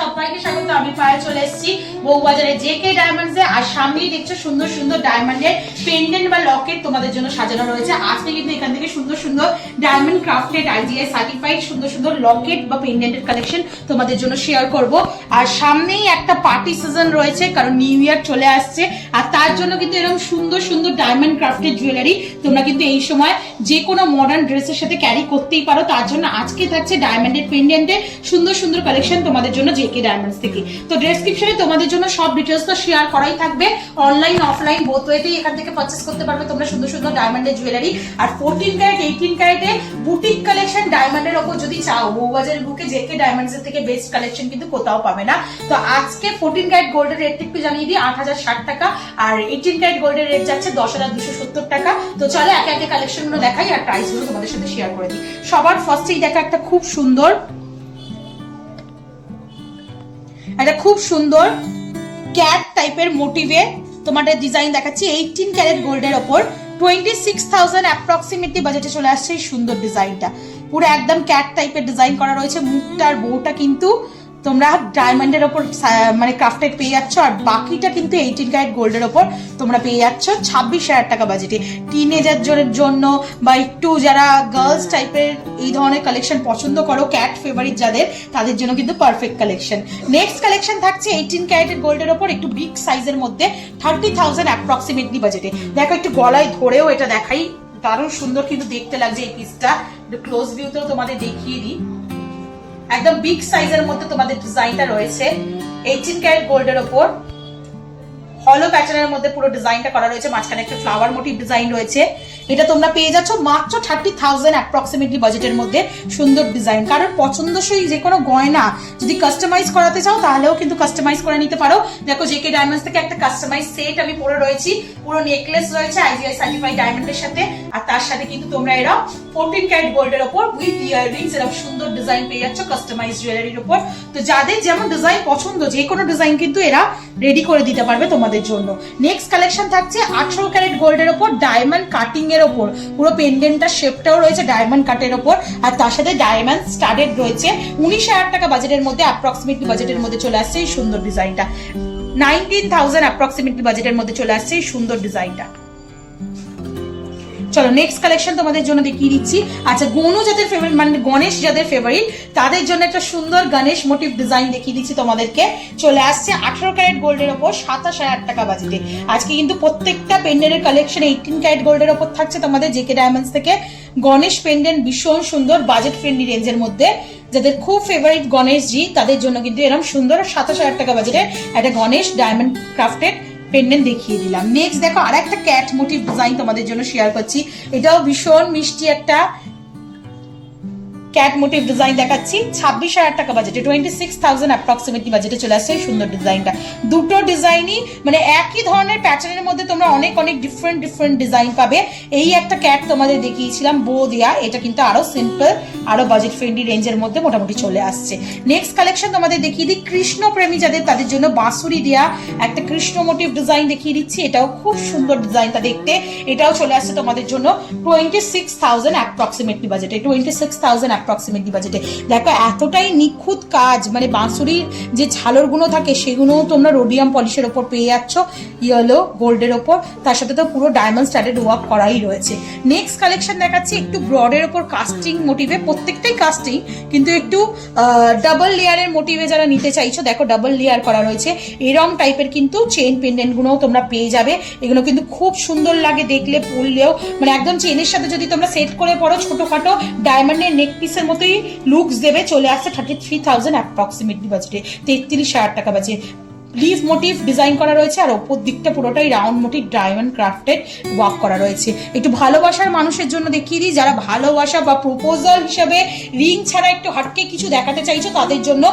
সবাইকে স্বাগত। আমি পায়ে চলে এসেছি বউবাজারে জেকে ডায়মন্ডস এ। আর সামনেই দেখছো সুন্দর সুন্দর ডায়মন্ডের পেন্ডেন্ট বা লকেট তোমাদের জন্য সাজানো রয়েছে। আজকে কিন্তু এখান থেকে সুন্দর সুন্দর ডায়মন্ড ক্রাফটেড IGI সার্টিফাইড সুন্দর সুন্দর লকেট বা পেন্ডেন্টের কালেকশন তোমাদের জন্য শেয়ার করব। আর সামনেই একটা পার্টি সিজন রয়েছে, কারণ নিউ ইয়ার চলে আসছে। আর তার জন্য কিন্তু এরকম সুন্দর সুন্দর ডায়মন্ড ক্রাফটেড জুয়েলারি তোমরা কিন্তু এই সময় যে কোনো মডার্ন ড্রেসের সাথে ক্যারি করতেই পারো। তার জন্য আজকে থাকছে ডায়মন্ডের পেন্ডেন্টের সুন্দর সুন্দর কালেকশন তোমাদের জন্য জেকে ডায়মন্ডস থেকে। তো ডেসক্রিপশনে তোমাদের জন্য সব ডিটেলস তো শেয়ার করাই থাকবে। অনলাইন অফলাইন বোথ ওয়েতেই এখান থেকে পারচেস করতে পারবে তোমরা সুন্দর সুন্দর ডায়মন্ডের জুয়েলারি। আর 14 ক্যারেট 18 ক্যারেটে বুটিক কালেকশন ডায়মন্ডের ওপর যদি চাও, বউবাজারের বুকে জেকে ডায়মন্ডস এর থেকে বেস্ট কালেকশন কিন্তু কোথাও পাবে না। তো আজকে 14 ক্যারেট গোল্ডের রেট একটু জানিয়ে দিই, 8060 টাকা। আর 18 ক্যারেট গোল্ডের রেট যাচ্ছে 10270 টাকা। তো চলো একে একে কালেকশন গুলো দেখাই আর প্রাইস গুলো তোমাদের সাথে শেয়ার করে দিই। সবার ফার্স্টেই দেখা একটা খুব সুন্দর ক্যাট টাইপের মোটিভে তোমাদের ডিজাইন দেখাচ্ছি। 18 ক্যারেট গোল্ডের ওপর 26,000 অ্যাপ্রক্সিমেটলি বাজেটে চলে আসছে এই সুন্দর ডিজাইনটা। পুরো একদম ক্যাট টাইপের ডিজাইন করা রয়েছে। মুখটা আর বউটা কিন্তু তোমরা ডায়মন্ডের ওপর মানে ক্রাফটেড পেয়ে যাচ্ছ। আর বাকিটা কিন্তু 18 ক্যারেট গোল্ডের ওপর তোমরা পেয়ে যাচ্ছ 26,000 টাকা বাজেটে। টিনেজারদের জন্য বা একটু যারা গার্লস টাইপের এই ধরনের কালেকশন পছন্দ করো, ক্যাট ফেভারিট যাদের, তাদের জন্য কিন্তু পারফেক্ট কালেকশন। নেক্সট কালেকশন থাকছে 18 ক্যারেটের গোল্ডের ওপর একটু বিগ সাইজের মধ্যে 30,000 অ্যাপ্রক্সিমেটলি বাজেটে। দেখো একটু গলায় ধরেও এটা দেখাই, দারুণ সুন্দর কিন্তু দেখতে লাগছে এই পিসটা। একটু ক্লোজ ভিউতেও তোমাদের দেখিয়ে দিই। একদম বিগ সাইজের মধ্যে তোমাদের ডিজাইনটা রয়েছে 18 ক্যারেট গোল্ডের ওপর। হলো প্যাটার্নের মধ্যে পুরো ডিজাইনটা করা রয়েছে, মাঝখানে একটা ফ্লাওয়ার মোটিভ ডিজাইন রয়েছে। এটা তোমরা পেয়ে যাচ্ছ মাত্র 30,000 অ্যাপ্রক্সিমেটলি বাজেটের মধ্যে। সুন্দর ডিজাইন, কারণ পছন্দসই যে কোনো গয়না যদি কাস্টমাইজ করাতে চাও তাহলেও কিন্তু কাস্টমাইজ করে নিতে পারো। দেখো জেকে ডায়মন্ডস থেকে একটা কাস্টমাইজ সেট আমি পরে রয়েছি। পুরো নেকলেস রয়েছে IGI সার্টিফাইড ডায়মন্ডের সাথে। আর তার সাথে কিন্তু তোমরা এরা 14 ক্যারেট গোল্ডের ওপর উইথ ইয়াররিংস এরকম সুন্দর ডিজাইন পেয়ে যাচ্ছ কাস্টমাইজ জুয়েলারির উপর। তো যাদের যেমন ডিজাইন পছন্দ যে কোনো ডিজাইন কিন্তু এরা রেডি করে দিতে পারবে তোমাদের জন্য। নেক্সট কালেকশন থাকছে 18 ক্যারেট গোল্ডের ওপর ডায়মন্ড কাটিং এর ওপর। পুরো পেন্ডেন্টটা শেপটাও রয়েছে ডায়মন্ড কাটের ওপর। আর তার সাথে ডায়মন্ড স্টাডেড রয়েছে। 19,000 টাকা বাজেটের মধ্যে অ্যাপ্রক্সিমেটলি বাজেটের মধ্যে চলে আসছে এই সুন্দর ডিজাইনটা। 19,000 অ্যাপ্রক্সিমেটলি বাজেটের মধ্যে চলে আসছে এই সুন্দর ডিজাইনটা। চলো নেক্সট কালেকশন তোমাদের জন্য দেখিয়ে দিচ্ছি। আচ্ছা, গনু যাদের ফেভারিট মানে গণেশ যাদের ফেভারিট তাদের জন্য একটা সুন্দর গণেশ মোটিভ ডিজাইন দেখিয়ে দিচ্ছি তোমাদেরকে। চলে আসছে 18 ক্যারেট গোল্ডের ওপর 27,000 টাকা বাজেটে। আজকে কিন্তু প্রত্যেকটা পেন্ডেন্টের কালেকশন 18 ক্যারেট গোল্ডের ওপর থাকছে তোমাদের জেকে ডায়মন্ডস থেকে। গণেশ পেন্ডেন্ট ভীষণ সুন্দর বাজেট ফ্রেন্ডলি রেঞ্জের মধ্যে। যাদের খুব ফেভারিট গণেশজি তাদের জন্য কিন্তু এরকম সুন্দর 27,000 টাকা বাজেটে একটা গণেশ ডায়মন্ড ক্রাফটেড পেন্ডেন্ট দেখিয়ে দিলাম। নেক্সট দেখো আর একটা ক্যাট মোটিভ ডিজাইন তোমাদের জন্য শেয়ার করছি। এটাও ভীষণ মিষ্টি একটা ক্যাট মোটিভ ডিজাইন দেখাচ্ছি 26,000 টাকা বাজেটে। 26,000 অ্যাপ্রক্সিমেটলি বাজেটে চলে আসছে সুন্দর ডিজাইনটা। দুটো ডিজাইনই মানে একই ধরনের প্যাটার্নের মধ্যে তোমরা অনেক অনেক ডিফারেন্ট ডিজাইন পাবে। এই একটা ক্যাট তোমাদের দেখিয়েছিলাম বো দেয়া, এটা কিন্তু আরো সিম্পল আরো বাজেট ফ্রেন্ডলি রেঞ্জের মধ্যে মোটামুটি চলে আসছে। নেক্সট কালেকশন তোমাদের দেখিয়ে দিই কৃষ্ণ প্রেমী যাদের, তাদের জন্য বাঁশুরি দেয়া একটা কৃষ্ণ মোটিভ ডিজাইন দেখিয়ে দিচ্ছি। এটাও খুব সুন্দর ডিজাইনটা দেখতে। এটাও চলে আসছে তোমাদের জন্য 26,000 অ্যাপ্রক্সিমেটলি বাজেটে। 26,000 অ্যাপ্রক্সিমেটলি বাজেটে। দেখো এতটাই নিখুঁত কাজ, মানে বাঁশুরির যে ঝালর গুলো থাকে সেগুলো তোমরা রোডিয়াম পলিশের ওপর পেয়ে যাচ্ছ ইয়েলো গোল্ডের ওপর। তার সাথে তো পুরো ডায়মন্ড স্টাডেড ওয়ার্ক করাই রয়েছে। নেক্সট কালেকশন দেখাচ্ছি একটু ব্রডের ওপর কাস্টিং মোটিভে। প্রত্যেকটাই কাস্টিং কিন্তু একটু ডাবল লেয়ারের মোটিভে যারা নিতে চাইছো দেখো ডাবল লেয়ার করা রয়েছে। এরম টাইপের কিন্তু চেইন পেন্ডেন্ট গুলোও তোমরা পেয়ে যাবে। এগুলো কিন্তু খুব সুন্দর লাগে দেখলে, পরলেও মানে একদম চেইনের সাথে যদি তোমরা সেট করে পড়ো ছোটখাটো ডায়মন্ডের নেক পিসের মতোই লুকস দেবে। চলে আসছে 33,000 অ্যাপ্রক্সিমেটলি বাজেটে। 33,000 টাকা বাজে। লিভ মোটিভ ডিজাইন করা রয়েছে আর ওপর দিকটা পুরোটাই round motif diamond crafted work করা রয়েছে। একটু ভালোবাসার মানুষের জন্য দেখিয়ে দিই, যারা ভালোবাসা বা প্রপোজাল হিসাবে রিং ছাড়া একটু হাটকে কিছু দেখাতে চাইছো তাদের জন্য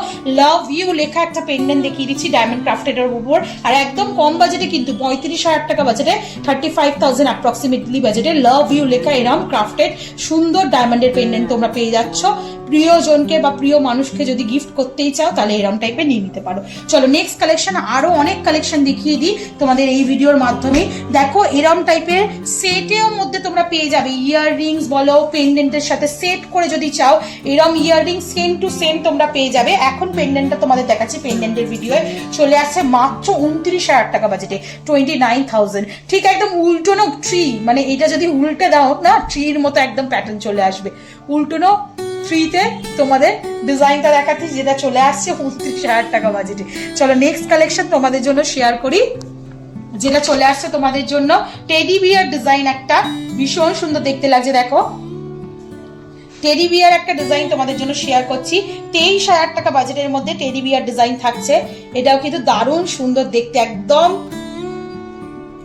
লাভ ইউ লেখা একটা পেন্ডেন্ট দেখিয়ে দিচ্ছি ডায়মন্ড ক্রাফটেডের উপর। আর একদম কম বাজেটে কিন্তু 35,000 টাকা বাজেটে 35,000 অ্যাপ্রক্সিমেটলি বাজেটে লাভ ইউ লেখা এরম ক্রাফটেড সুন্দর ডায়মন্ডের পেন্ডেন্ট তোমরা পেয়ে যাচ্ছ প্রিয়জনকে বা প্রিয় মানুষকে যদি গিফট করতেই চাও তাহলে এরকম টাইপের নিয়ে নিতে পারো। চলো নেক্সট কালেকশন, আরো অনেক কালেকশন দেখিয়ে দিই তোমাদের এই ভিডিওর মাধ্যমে। দেখো এরকম টাইপের সেটের মধ্যে তোমরা পেয়ে যাবে ইয়াররিংস বলো, পেন্ডেন্টের সাথে সেট করে যদি চাও এরকম ইয়াররিং সেম টু সেম তোমরা পেয়ে যাবে। এখন পেন্ডেন্টটা তোমাদের দেখাচ্ছি, পেন্ডেন্টের ভিডিও চলে আসছে মাত্র 29,000 টাকা বাজেটে, 29,000। ঠিক একদম উল্টোনো ট্রি, মানে এটা যদি উল্টে দাও না ট্রির মতো একদম প্যাটার্ন চলে আসবে। উল্টোনো থ্রিতে তোমাদের ডিজাইনটা দেখাচ্ছি যেটা চলে আসছে 29,000 টাকা বাজেটে। চলো নেক্সট কালেকশন তোমাদের জন্য শেয়ার করি, যেটা চলে আসছে তোমাদের জন্য টেডি বিয়ার ডিজাইন, একটা ভীষণ সুন্দর দেখতে লাগছে। দেখো টেডি বিয়ার একটা ডিজাইন তোমাদের জন্য শেয়ার করছি, 23,000 টাকা বাজেটের মধ্যে টেডি বিয়ার ডিজাইন থাকছে। এটাও কিন্তু দারুণ সুন্দর দেখতে, একদম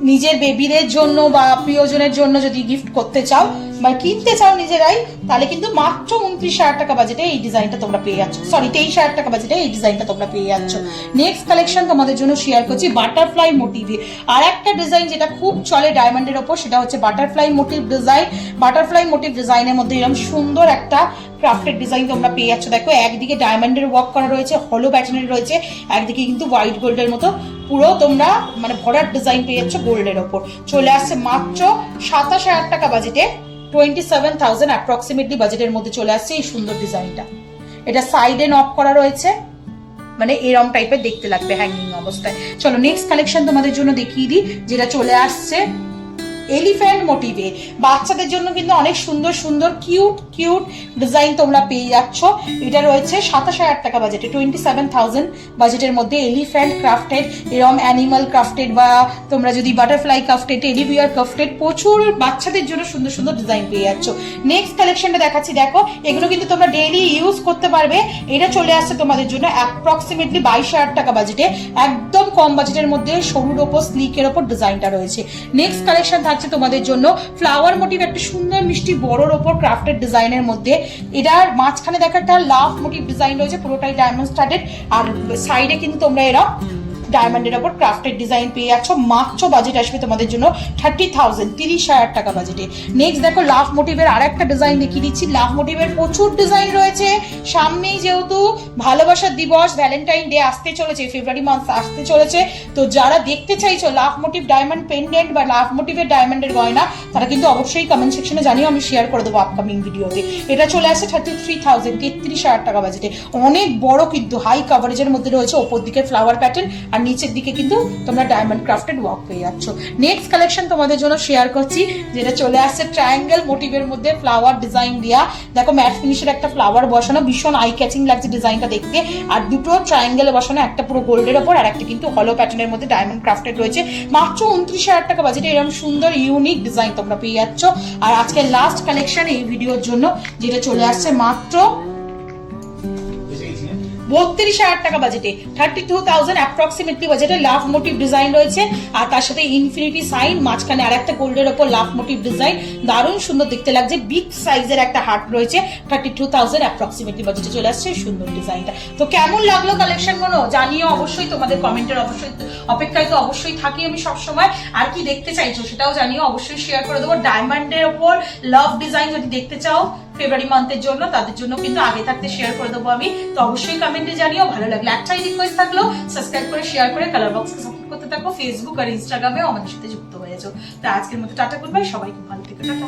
নিজের বেবিদের জন্য বা প্রিয়জনের জন্য যদি গিফট করতে চাও বা কিনতে চাও নিজেরাই, তাহলে কিন্তু মাত্র 29,000 টাকা বাজেটে এই ডিজাইনটা তোমরা পেয়ে যাচ্ছ, সরি 23,000 টাকা বাজেটে এই ডিজাইনটা তোমরা পেয়ে যাচ্ছ। নেক্সট কালেকশন তোমাদের জন্য শেয়ার করছি বাটারফ্লাই মোটিভে আর একটা ডিজাইন যেটা খুব চলে ডায়মন্ডের ওপর, সেটা হচ্ছে butterfly motif design. Butterfly motif ডিজাইনের মধ্যে এরকম সুন্দর একটা ক্রাফটেড ডিজাইন তোমরা পেয়ে যাচ্ছ। দেখো একদিকে ডায়মন্ডের ওয়ার্ক করা রয়েছে, হলো প্যাটার্নের রয়েছে, একদিকে কিন্তু হোয়াইট গোল্ডের মতো পুরো তোমরা মানে ভরাট ডিজাইন পেয়ে যাচ্ছ গোল্ডের ওপর। চলে আসছে মাত্র 27,000 টাকা বাজেটে, 27,000 অ্যাপ্রক্সিমেটলি বাজেটের মধ্যে চলে আসছে এই সুন্দর ডিজাইনটা। এটা সাইডে নক করা রয়েছে, মানে এরকম টাইপের দেখতে লাগবে হ্যাঙ্গিং অবস্থায়। চলো নেক্সট কালেকশন তোমাদের জন্য দেখিয়ে দিই, যেটা চলে আসছে এলিফ্যান্ট মোটিভে। বাচ্চাদের জন্য কিন্তু অনেক সুন্দর সুন্দর কিউট কিউট ডিজাইন তোমরা পেয়ে যাচ্ছ। এটা রয়েছে 27,000 টাকা বাজেটে, 27,000 বাজেটের মধ্যে এলিফ্যান্ট ক্রাফটেড, এরকম অ্যানিমাল ক্রাফটেড বা তোমরা যদি butterfly crafted, teddy bear crafted, প্রচুর বাচ্চাদের জন্য সুন্দর সুন্দর ডিজাইন পেয়ে যাচ্ছ। নেক্সট কালেকশনটা দেখাচ্ছি, দেখো এগুলো কিন্তু তোমরা ডেইলি ইউজ করতে পারবে। এটা চলে আসছে তোমাদের জন্য অ্যাপ্রক্সিমেটলি 22,000 টাকা বাজেটে, একদম কম বাজেটের মধ্যে সরুর ওপর স্লিকের ওপর ডিজাইনটা রয়েছে। নেক্সট কালেকশন থাকছে তোমাদের জন্য ফ্লাওয়ার মোটিভ, একটা সুন্দর মিষ্টি বড়র ওপর ক্রাফটেড ডিজাইনের মধ্যে। এটার মাঝখানে দেখো একটা লাভ মোটিভ ডিজাইন রয়েছে, পুরোটাই ডায়মন্ড স্টাডেড, আর সাইডে কিন্তু তোমরা এরা ডায়মন্ডের ওপর ক্রাফটেড ডিজাইন পেয়ে যাচ্ছ। মাত্র বাজেট আসবে তোমাদের জন্য 30,000, 30,000 টাকা বাজেটে। নেক্সট দেখো লাভ মোটিভের আর একটা ডিজাইন দেখিয়ে দিচ্ছি। লাভ মোটিভের প্রচুর ডিজাইন রয়েছে, সামনেই যেহেতু ভালোবাসার দিবস, ভ্যালেন্টাইন ডে আসতে চলেছে, ফেব্রুয়ারি মাস আসতে চলেছে, তো যারা দেখতে চাইছো লাভ মোটিভ ডায়মন্ড পেন্ডেন্ট বা লাভ মোটিভের ডায়মন্ডের গয়না, তারা কিন্তু অবশ্যই কমেন্ট সেকশনে জানিও, আমি শেয়ার করে দেবো আপকামিং ভিডিওতে। এটা চলে আসছে 33,000, 33,000 টাকা বাজেটে। অনেক বড় কিন্তু হাই কাভারেজের মধ্যে রয়েছে, ওপর দিকে ফ্লাওয়ার প্যাটার্ন আর নিচের দিকে কিন্তু তোমরা ডায়মন্ড ক্রাফটেড ওয়ার্ক পেয়ে যাচ্ছ। নেক্সট কালেকশন তোমাদের জন্য শেয়ার করছি, যেটা চলে আসছে ট্রায়াঙ্গেল মোটিভের মধ্যে ফ্লাওয়ার ডিজাইন দিয়া। দেখো ম্যাট ফিনিশের একটা ফ্লাওয়ার বসানো, ভীষণ আই ক্যাচিং লাগছে ডিজাইনটা দেখতে, আর দুটো ট্রায়াঙ্গেলে বসানো, একটা পুরো গোল্ডের ওপর আর একটা কিন্তু হলো প্যাটার্নের মধ্যে ডায়মন্ড ক্রাফটেড রয়েছে। মাত্র 29,000 টাকা বাজেটে এরকম সুন্দর ইউনিক ডিজাইন তোমরা পেয়ে যাচ্ছ। আর আজকে লাস্ট কালেকশন এই ভিডিওর জন্য, যেটা চলে আসছে মাত্র 32,000 টাকা বাজেটে, 32,000 অ্যাপ্রক্সিমেটলি বাজেটে লাভ মোটিভ ডিজাইন রয়েছে, আর তার সাথে ইনফিনিটি সাইন, মাঝখানে আর একটা গোল্ডের ওপর লাভ মোটিভ ডিজাইন, দারুণ সুন্দর দেখতে লাগছে। বিগ সাইজের একটা হার্ট রয়েছে, 32,000 অ্যাপ্রক্সিমেটলি বাজেটে চলে আসছে সুন্দর ডিজাইনটা। তো কেমন লাগলো কালেকশন গুলো জানিও অবশ্যই, তোমাদের কমেন্টের অবশ্যই অপেক্ষায় তো অবশ্যই থাকি আমি সবসময়। আর কি দেখতে চাইছো সেটাও জানিও, অবশ্যই শেয়ার করে দেবো। ডায়মন্ডের ওপর লাভ ডিজাইন যদি দেখতে চাও ফেব্রুয়ারি মান্থের জন্য, তাদের জন্য কিন্তু আগে থাকতে শেয়ার করে দেবো আমি, তো অবশ্যই কমেন্টে জানিও। ভালো লাগলে একটাই রিকোয়েস্ট থাকলো, সাবস্ক্রাইব করে শেয়ার করে কালার বক্সকে সাপোর্ট করতে থাকো, ফেসবুক আর ইনস্টাগ্রামেও আমাদের সাথে যুক্ত হয়ে যাও। তো আজকের মতো টাটা, গুড বাই, সবাই খুব ভালো থেকো, টাটা।